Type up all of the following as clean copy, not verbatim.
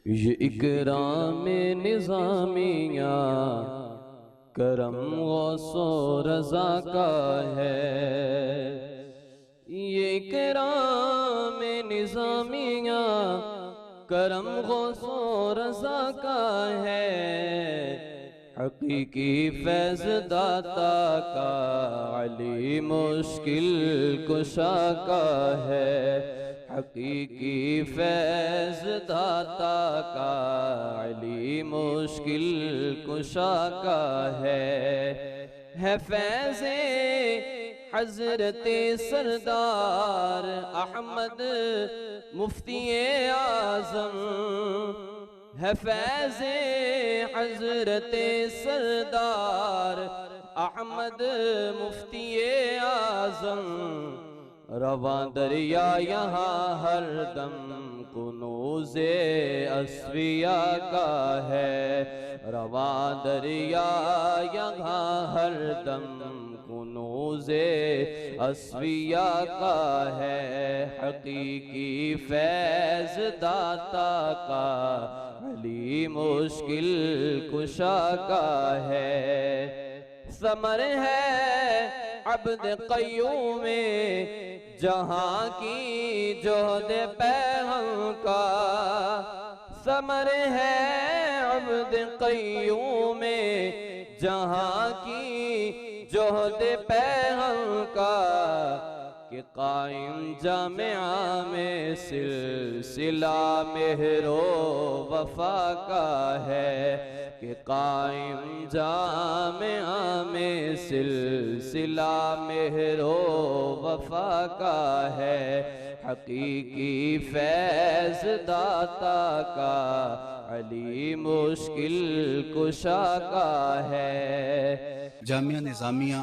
یہ اکرام نظامیہ کرم غوث و رضا کا ہے، یہ اکرام نظامیہ کرم غوث و رضا کا ہے، حقیقی فیض داتا کا علی مشکل کشا کا ہے، حقیقی فیض داتا کا علی مشکل کشا کا ہے فیض حضرت سردار احمد مفتی اعظم، ہے فیض حضرت سردار احمد مفتی اعظم، رواں دریا یہاں ہر دم کنوز اصفیاء کا ہے، رواں دریا یہاں ہر دم کنوز اصفیاء کا ہے، حقیقی فیض داتا کا علی مشکل کشا کا ہے، ثمر ہے عبد قیوم جہاں کی جہد پیغام کا، ثمر ہے عبد قیوم جہاں کی جہد پیغام کا، کہ قائم جامعہ میں سلسلہ مہر و وفا کا ہے، کہ قائم جامعہ میں سلسلہ مہر و وفا کا ہے، حقیقی فیض داتا کا علی مشکل کشا کا ہے۔ جامعہ نظامیہ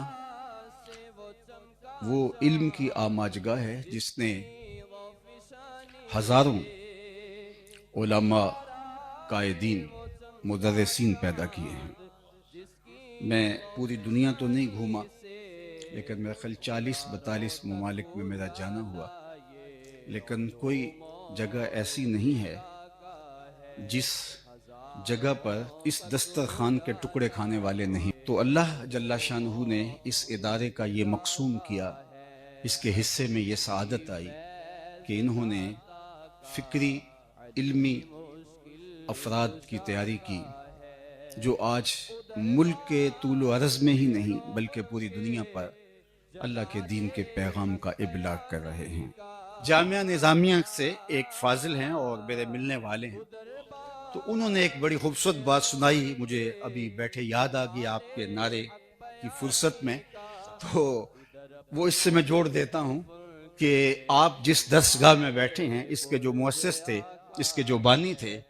وہ علم کی آماجگاہ ہے جس نے ہزاروں علماء، قائدین، مدرسین پیدا کیے ہیں۔ میں پوری دنیا تو نہیں گھوما، لیکن میرا خیال 40-42 ممالک میں میرا جانا ہوا، لیکن کوئی جگہ ایسی نہیں ہے جس جگہ پر اس دسترخوان کے ٹکڑے کھانے والے نہیں۔ تو اللہ جل شانہ نے اس ادارے کا یہ مقسوم کیا، اس کے حصے میں یہ سعادت آئی کہ انہوں نے فکری علمی افراد کی تیاری کی جو آج ملک کے طول و عرض میں ہی نہیں بلکہ پوری دنیا پر اللہ کے دین کے پیغام کا ابلاغ کر رہے ہیں۔ جامعہ نظامیہ سے ایک فاضل ہیں اور میرے ملنے والے ہیں، تو انہوں نے ایک بڑی خوبصورت بات سنائی، مجھے ابھی بیٹھے یاد آ گئی آپ کے نعرے کی فرصت میں، تو وہ اس سے میں جوڑ دیتا ہوں کہ آپ جس درسگاہ میں بیٹھے ہیں، اس کے جو مؤسس تھے، اس کے جو بانی تھے،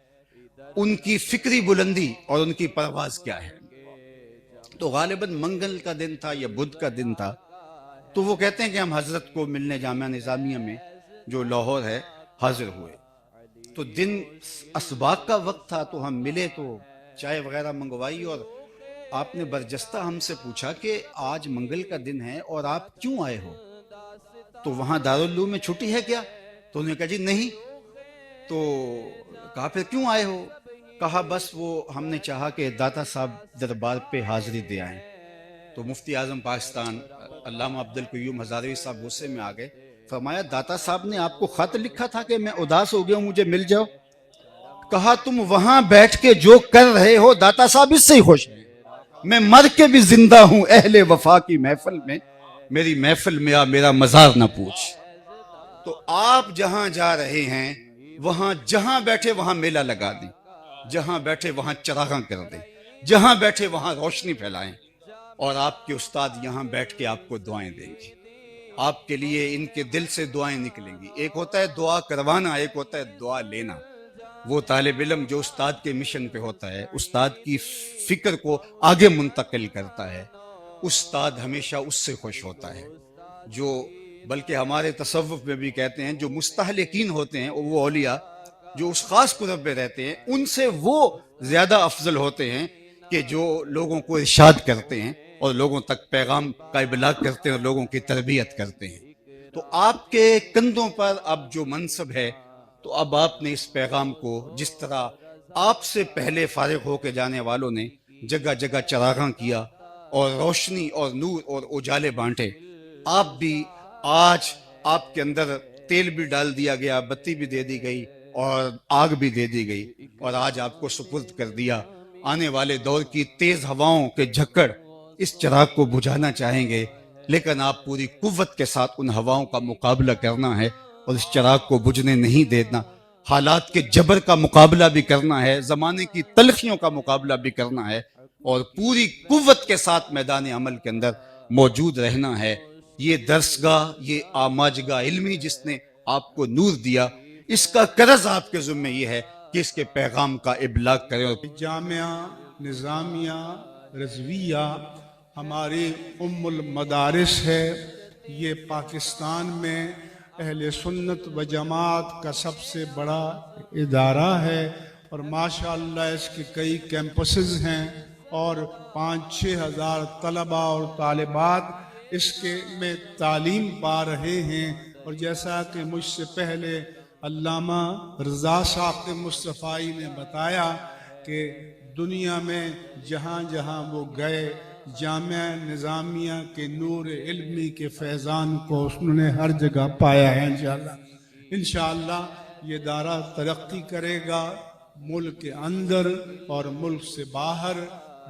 ان کی فکری بلندی اور ان کی پرواز کیا ہے۔ تو غالباً منگل کا دن تھا یا بدھ کا دن تھا، تو وہ کہتے ہیں کہ ہم حضرت کو ملنے جامعہ نظامیہ میں جو لاہور ہے حاضر ہوئے، تو دن اسباق کا وقت تھا، تو ہم ملے تو چائے وغیرہ منگوائی، اور آپ نے برجستہ ہم سے پوچھا کہ آج منگل کا دن ہے اور آپ کیوں آئے ہو، تو وہاں دارالعلوم میں چھٹی ہے کیا؟ تو انہوں نے کہا جی نہیں۔ تو کہا پھر کیوں آئے ہو؟ کہا بس وہ ہم نے چاہا کہ داتا صاحب دربار پہ حاضری دے آئیں۔ تو مفتی اعظم پاکستان علامہ عبدالقیوم ہزاروی صاحب غصے میں آ گئے، فرمایا داتا صاحب نے آپ کو خط لکھا تھا کہ میں اداس ہو گیا ہوں، مجھے مل جاؤ؟ کہا تم وہاں بیٹھ کے جو کر رہے ہو داتا صاحب اس سے ہی خوش ہیں، میں مر کے بھی زندہ ہوں اہل وفا کی محفل میں، میری محفل میں آ میرا مزار نہ پوچھ۔ تو آپ جہاں جا رہے ہیں وہاں جہاں بیٹھے وہاں میلہ لگا دیں، جہاں بیٹھے وہاں چراغاں کر دیں، جہاں بیٹھے وہاں روشنی پھیلائیں، اور آپ کے استاد یہاں بیٹھ کے آپ کو دعائیں دیں گے، آپ کے لیے ان کے دل سے دعائیں نکلیں گی۔ ایک ہوتا ہے دعا کروانا، ایک ہوتا ہے دعا لینا۔ وہ طالب علم جو استاد کے مشن پہ ہوتا ہے، استاد کی فکر کو آگے منتقل کرتا ہے، استاد ہمیشہ اس سے خوش ہوتا ہے۔ جو بلکہ ہمارے تصوف میں بھی کہتے ہیں جو مستحلقین ہوتے ہیں وہ اولیاء جو اس خاص قرب میں رہتے ہیں، ان سے وہ زیادہ افضل ہوتے ہیں کہ جو لوگوں کو ارشاد کرتے ہیں اور لوگوں تک پیغام کا ابلاغ کرتے ہیں اور لوگوں کی تربیت کرتے ہیں۔ تو آپ کے کندھوں پر اب جو منصب ہے تو اب آپ نے اس پیغام کو جس طرح آپ سے پہلے فارغ ہو کے جانے والوں نے جگہ جگہ چراغاں کیا اور روشنی اور نور اور اجالے بانٹے، آپ بھی آج آپ کے اندر تیل بھی ڈال دیا گیا، بتی بھی دے دی گئی اور آگ بھی دے دی گئی، اور آج آپ کو سپرد کر دیا۔ آنے والے دور کی تیز ہواؤں کے جھکڑ اس چراغ کو بجھانا چاہیں گے، لیکن آپ پوری قوت کے ساتھ ان ہواؤں کا مقابلہ کرنا ہے اور اس چراغ کو بجھنے نہیں دینا، حالات کے جبر کا مقابلہ بھی کرنا ہے، زمانے کی تلخیوں کا مقابلہ بھی کرنا ہے، اور پوری قوت کے ساتھ میدان عمل کے اندر موجود رہنا ہے۔ یہ درسگاہ، یہ آماجگاہ علمی جس نے آپ کو نور دیا، اس کا قرض آپ کے ذمہ یہ ہے کہ اس کے پیغام کا ابلاغ کریں۔ اور جامعہ نظامیہ رضویہ ہماری ام المدارس ہے۔ یہ پاکستان میں اہل سنت و جماعت کا سب سے بڑا ادارہ ہے، اور ماشاءاللہ اس کے کئی کیمپسز ہیں اور 5-6 ہزار طلباء اور طالبات اس کے میں تعلیم پا رہے ہیں۔ اور جیسا کہ مجھ سے پہلے علامہ رضا ثاقب مصطفی نے بتایا کہ دنیا میں جہاں جہاں وہ گئے، جامعہ نظامیہ کے نور علمی کے فیضان کو انہوں نے ہر جگہ پایا ہے۔ انشاءاللہ یہ ادارہ ترقی کرے گا، ملک کے اندر اور ملک سے باہر۔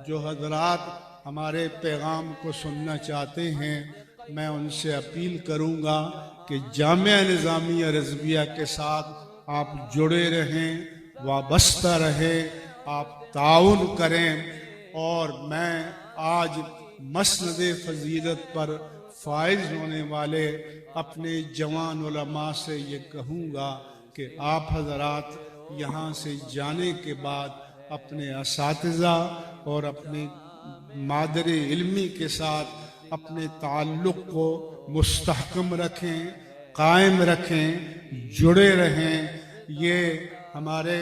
جو حضرات ہمارے پیغام کو سننا چاہتے ہیں، میں ان سے اپیل کروں گا کہ جامعہ نظامیہ رضویہ کے ساتھ آپ جڑے رہیں، وابستہ رہیں، آپ تعاون کریں۔ اور میں آج مسند فضیلت پر فائز ہونے والے اپنے جوان علماء سے یہ کہوں گا کہ آپ حضرات یہاں سے جانے کے بعد اپنے اساتذہ اور اپنے مادر علمی کے ساتھ اپنے تعلق کو مستحکم رکھیں، قائم رکھیں، جڑے رہیں۔ یہ ہمارے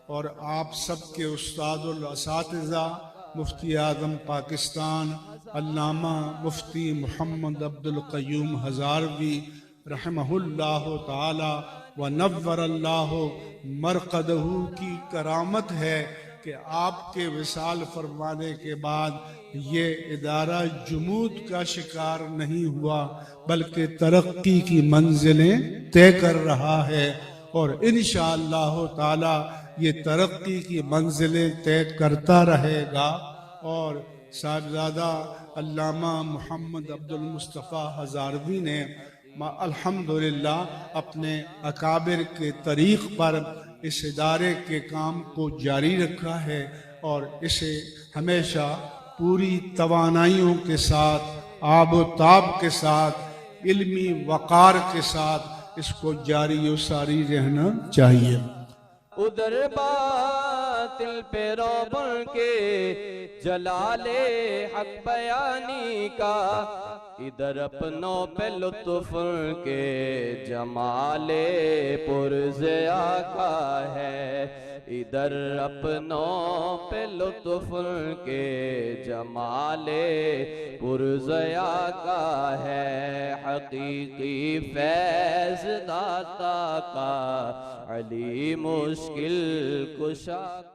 اور آپ سب کے استاد الاساتذہ مفتی اعظم پاکستان علامہ مفتی محمد عبد القیوم ہزاروی رحمہ اللہ تعالی ونور اللہ مرقدہ کی کرامت ہے کہ آپ کے وصال فرمانے کے بعد یہ ادارہ جمود کا شکار نہیں ہوا، بلکہ ترقی کی منزلیں طے کر رہا ہے، اور انشاءاللہ تعالی یہ ترقی کی منزلیں طے کرتا رہے گا۔ اور صاحبزادہ علامہ محمد عبد المصطفیٰ ہزاروی نے الحمدللہ اپنے اکابر کے طریق پر اس ادارے کے کام کو جاری رکھا ہے، اور اسے ہمیشہ پوری توانائیوں کے ساتھ، آب و تاب کے ساتھ، علمی وقار کے ساتھ اس کو جاری و ساری رہنا چاہیے۔ ادھر باطل پہ روبن کے جلال حق بیانی کا، ادھر اپنوں پہ لطف کے جمال پرز آقا ہے، ادھر اپنوں پہ لطف کے جمال پرز آقا ہے، حقیقی فیض داتا کا علی مشکل کشا۔